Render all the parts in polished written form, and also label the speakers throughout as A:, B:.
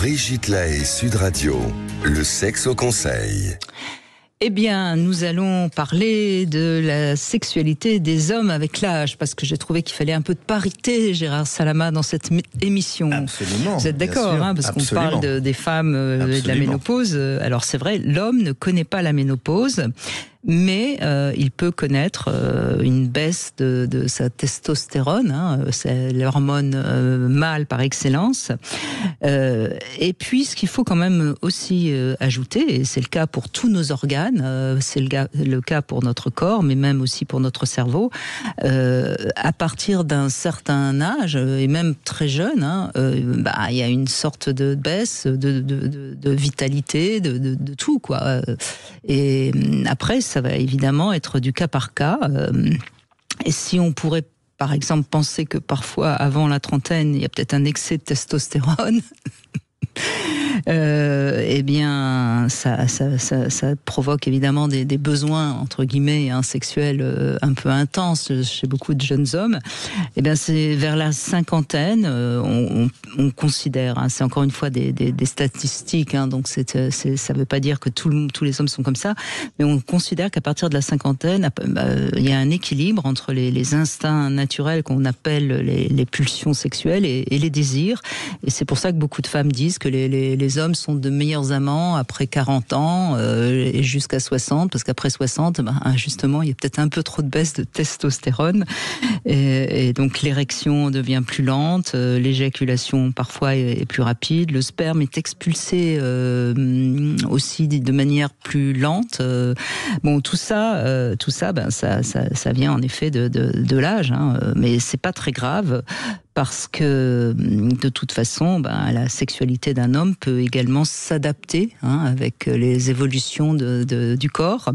A: Brigitte Lahaie, Sud Radio, le sexe au conseil.
B: Eh bien, nous allons parler de la sexualité des hommes avec l'âge, parce que j'ai trouvé qu'il fallait un peu de parité, Gérard Salama, dans cette émission.
C: Absolument.
B: Vous êtes d'accord, parce qu'on parle des femmes et de la ménopause. Alors c'est vrai, l'homme ne connaît pas la ménopause, mais il peut connaître une baisse de sa testostérone, c'est l'hormone mâle par excellence. Et puis, ce qu'il faut quand même aussi ajouter, et c'est le cas pour tous nos organes, c'est le cas pour notre corps, mais même aussi pour notre cerveau, à partir d'un certain âge, et même très jeune, il y a une sorte de baisse de vitalité, de tout, quoi. Et après, ça va évidemment être du cas par cas. Et si on pourrait, par exemple, penser que parfois, avant la trentaine, il y a peut-être un excès de testostérone, eh bien, ça provoque évidemment des besoins, entre guillemets, sexuels un peu intenses chez beaucoup de jeunes hommes. Eh bien, c'est vers la cinquantaine, on considère, c'est encore une fois des statistiques, donc ça ne veut pas dire que tous les hommes sont comme ça, mais on considère qu'à partir de la cinquantaine, il y a un équilibre entre les instincts naturels qu'on appelle les pulsions sexuelles et les désirs. Et c'est pour ça que beaucoup de femmes disent que les hommes sont de meilleurs amants après 40 ans et jusqu'à 60, parce qu'après 60, justement, il y a peut-être un peu trop de baisse de testostérone et donc l'érection devient plus lente, l'éjaculation parfois est plus rapide, le sperme est expulsé aussi de manière plus lente. Tout ça, ça vient en effet de l'âge, mais c'est pas très grave. Parce que, de toute façon, la sexualité d'un homme peut également s'adapter avec les évolutions du corps.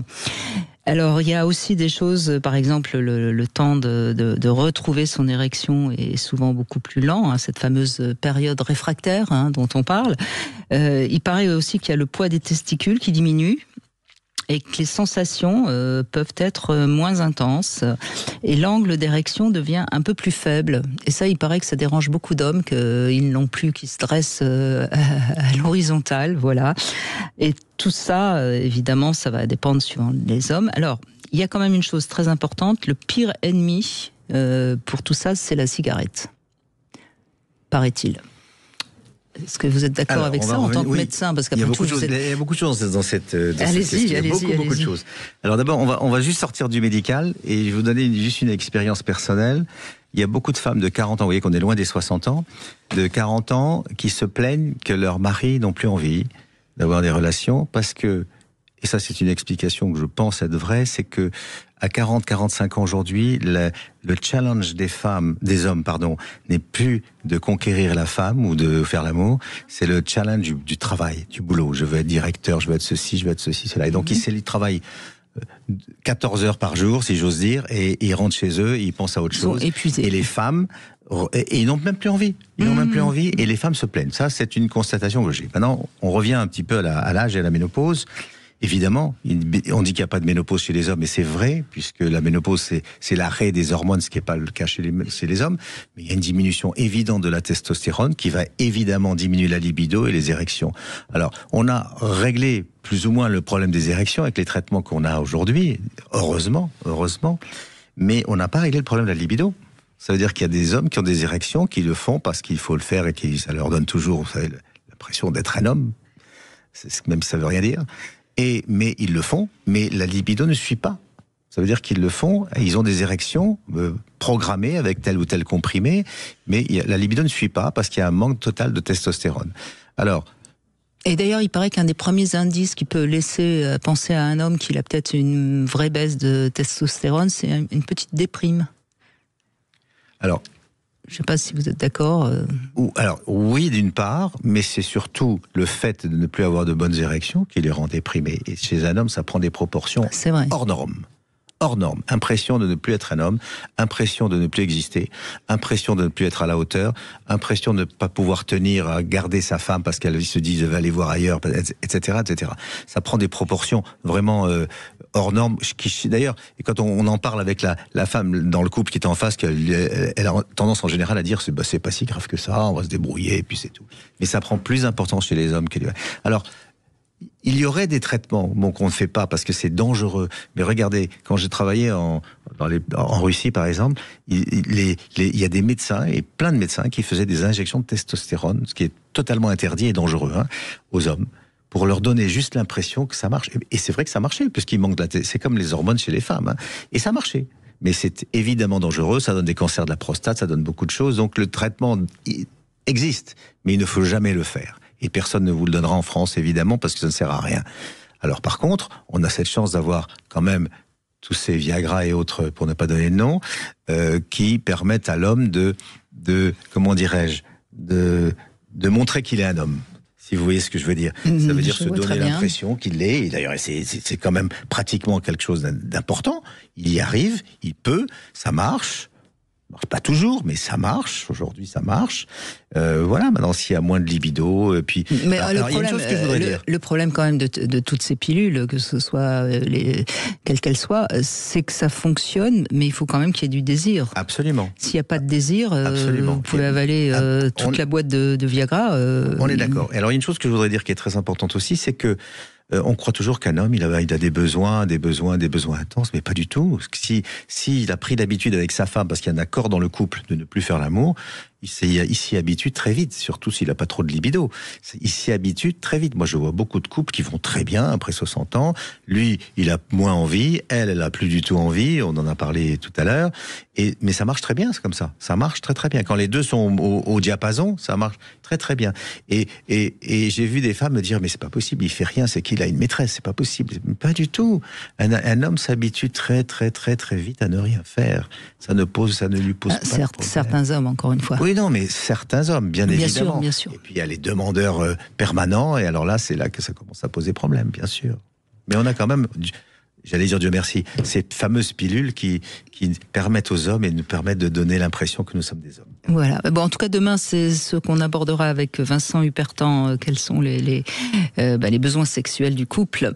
B: Alors, il y a aussi des choses, par exemple, le temps de retrouver son érection est souvent beaucoup plus lent, cette fameuse période réfractaire dont on parle. Il paraît aussi qu'il y a le poids des testicules qui diminue, et que les sensations peuvent être moins intenses et l'angle d'érection devient un peu plus faible. Et ça, il paraît que ça dérange beaucoup d'hommes, qu'ils n'ont plus, qui se dressent à l'horizontale, voilà. Et tout ça, évidemment, ça va dépendre suivant les hommes. Alors, il y a quand même une chose très importante, le pire ennemi pour tout ça, c'est la cigarette, paraît-il. Est-ce que vous êtes d'accord avec ça en tant que médecin? Parce
C: il y a beaucoup de choses dans cette question. Il y a beaucoup de choses. Alors d'abord, on va juste sortir du médical et je vais vous donner juste une expérience personnelle. Il y a beaucoup de femmes de 40 ans, vous voyez qu'on est loin des 60 ans, de 40 ans qui se plaignent que leurs maris n'ont plus envie d'avoir des relations parce que, et ça c'est une explication que je pense être vraie, c'est que à 40-45 ans aujourd'hui, le challenge des hommes, n'est plus de conquérir la femme ou de faire l'amour, c'est le challenge du travail, du boulot. Je veux être directeur, je veux être ceci, cela. Et donc ils travaillent 14 heures par jour, si j'ose dire, et ils rentrent chez eux, et ils pensent à autre chose.
B: Ils sont épuisés.
C: Et les femmes, ils n'ont même plus envie. Ils n'ont même plus envie, et les femmes se plaignent. Ça, c'est une constatation que j'ai. Maintenant, on revient un petit peu à l'âge et à la ménopause. Évidemment, on dit qu'il n'y a pas de ménopause chez les hommes, et c'est vrai, puisque la ménopause, c'est l'arrêt des hormones, ce qui n'est pas le cas chez les hommes. Mais il y a une diminution évidente de la testostérone qui va évidemment diminuer la libido et les érections. Alors, on a réglé plus ou moins le problème des érections avec les traitements qu'on a aujourd'hui, heureusement, mais on n'a pas réglé le problème de la libido. Ça veut dire qu'il y a des hommes qui ont des érections, qui le font parce qu'il faut le faire et que ça leur donne toujours, vous savez, l'impression d'être un homme, même si ça veut rien dire. Mais ils le font, mais la libido ne suit pas. Ça veut dire qu'ils le font, et ils ont des érections programmées avec tel ou tel comprimé, mais la libido ne suit pas parce qu'il y a un manque total de testostérone. Alors,
B: et d'ailleurs, il paraît qu'un des premiers indices qui peut laisser penser à un homme qu'il a peut-être une vraie baisse de testostérone, c'est une petite déprime. Alors, je ne sais pas si vous êtes d'accord.
C: Alors, oui, d'une part, mais c'est surtout le fait de ne plus avoir de bonnes érections qui les rend déprimés. Et chez un homme, ça prend des proportions hors normes. Hors normes. Impression de ne plus être un homme, impression de ne plus exister, impression de ne plus être à la hauteur, impression de ne pas pouvoir tenir à garder sa femme parce qu'elle se dit « je vais aller voir ailleurs », etc., etc. Ça prend des proportions vraiment hors norme. D'ailleurs, et quand on en parle avec la femme dans le couple qui est en face, elle a tendance en général à dire c'est pas si grave que ça, on va se débrouiller et puis c'est tout. Mais ça prend plus d'importance chez les hommes que les... Alors, il y aurait des traitements qu'on ne fait pas parce que c'est dangereux. Mais regardez, quand j'ai travaillé en Russie, par exemple, il y a des médecins, et plein de médecins, qui faisaient des injections de testostérone, ce qui est totalement interdit et dangereux aux hommes, pour leur donner juste l'impression que ça marche. Et c'est vrai que ça marchait, puisqu'il manque c'est comme les hormones chez les femmes. Et ça marchait. Mais c'est évidemment dangereux, ça donne des cancers de la prostate, ça donne beaucoup de choses. Donc le traitement existe, mais il ne faut jamais le faire. Et personne ne vous le donnera en France, évidemment, parce que ça ne sert à rien. Alors par contre, on a cette chance d'avoir quand même tous ces Viagra et autres, pour ne pas donner de nom, qui permettent à l'homme de comment dirais-je, de montrer qu'il est un homme. Si vous voyez ce que je veux dire. Ça veut dire se donner l'impression qu'il l'est. Et d'ailleurs, c'est quand même pratiquement quelque chose d'important. Il y arrive, il peut, ça marche. Pas toujours, mais ça marche. Aujourd'hui, ça marche. Voilà, maintenant, s'il y a moins de libido, puis...
B: Mais le problème quand même de toutes ces pilules, que ce soit quelles qu'elles soient, c'est que ça fonctionne, mais il faut quand même qu'il y ait du désir.
C: Absolument.
B: S'il n'y a pas de désir, vous pouvez avaler toute la boîte de Viagra.
C: On est d'accord. Et alors, il y a une chose que je voudrais dire qui est très importante aussi, c'est que on croit toujours qu'un homme, il a des besoins intenses, mais pas du tout. S'il a pris l'habitude avec sa femme, parce qu'il y a un accord dans le couple de ne plus faire l'amour, il s'y habitue très vite, surtout s'il n'a pas trop de libido. Il s'y habitue très vite. Moi, je vois beaucoup de couples qui vont très bien après 60 ans. Lui, il a moins envie, elle a plus du tout envie. On en a parlé tout à l'heure. Mais ça marche très bien, c'est comme ça. Ça marche très très bien. Quand les deux sont au diapason, ça marche très très bien. Et j'ai vu des femmes me dire, mais c'est pas possible, il fait rien, c'est qu'il a une maîtresse, c'est pas possible. Pas du tout. Un homme s'habitue très très très très vite à ne rien faire. Ça ne lui pose pas de problème.
B: Certains hommes, encore une fois.
C: Oui, non, mais certains hommes, bien évidemment.
B: Bien sûr.
C: Et puis il y a les demandeurs permanents, et alors là, c'est là que ça commence à poser problème, bien sûr. Mais on a quand même, j'allais dire Dieu merci, ces fameuses pilules qui permettent aux hommes et nous permettent de donner l'impression que nous sommes des hommes.
B: Voilà. Bon, en tout cas, demain, c'est ce qu'on abordera avec Vincent Hupertan, quels sont les besoins sexuels du couple.